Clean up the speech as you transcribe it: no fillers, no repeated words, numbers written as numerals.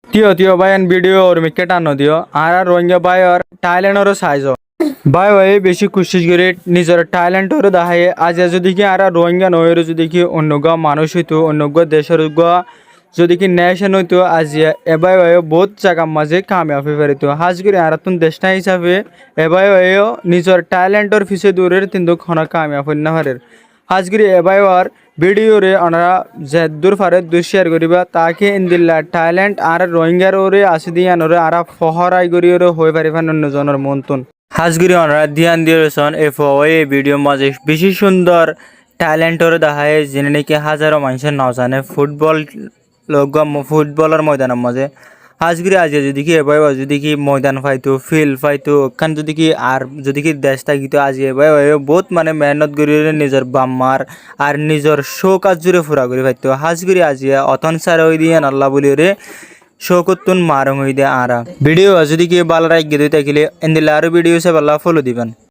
তিও তিও বায়ান video और मिक्के टानो दियो आरा Rohingya bye और टाइलैंड और साइजो बाय ওই বেশি কুশিশ করে নিজের ট্যালেন্ট ওর দেখায় আজ যদি কি আরা রোহিঙ্গা নয়ের যদি কি অন্যগ মানুষ হইতো অন্যগ দেশের যদি কি নেশন হইতো আজ এবাই বহুত জায়গা মাঝে কামিয়াব হয়ে পারিত হাজ করে আর তুন দেশটা হিসাবে এবাই নিজের ট্যালেন্টর পিছে দূরের কিন্তু ক্ষণ কামিয়াব হই না পারে হাজ করে এবাই আর ভিডিওরে ওনারা যে দূর পারে দূর শেয়ার করিবা তাকে ইন্দিল্লা ট্যালেন্ট আর রোহিঙ্গার ওরে আসি দিয়ে আনরে আর ফহরাই করি ওরে হয়ে পারিবেন অন্যজনের মন্তন হাজগুড়ি ওনারা ধ্যান দিয়েছেন এই ভিডিও মাঝে বেশি সুন্দর ট্যালেন্টর দেখায় যিনি নাকি হাজারো মানুষের নাও জানে ফুটবলের ময়দানের মাঝে হাজগুড়ি আজ যদি কি এবার যদি কি ময়দান পাইতো ফিল্ড পাইতো ওখান যদি কি আর যদি কি দেশ থাকিতো আজ এবার বহুত মানে মেহনত করি নিজের বাম্মার আর নিজের শো কাজ জুড়ে ফুরা করে পাইতো হাজগুড়ি আজ অতন সার হয়ে দিয়ে আল্লাহ বলি রে শোকতুন মারং হই দে আরা ভিডিও যদি কি ভালো রাখ গিয়ে থাকিলে এন্দিলা আরো ভিডিও সে ভালো ফলো দিবেন।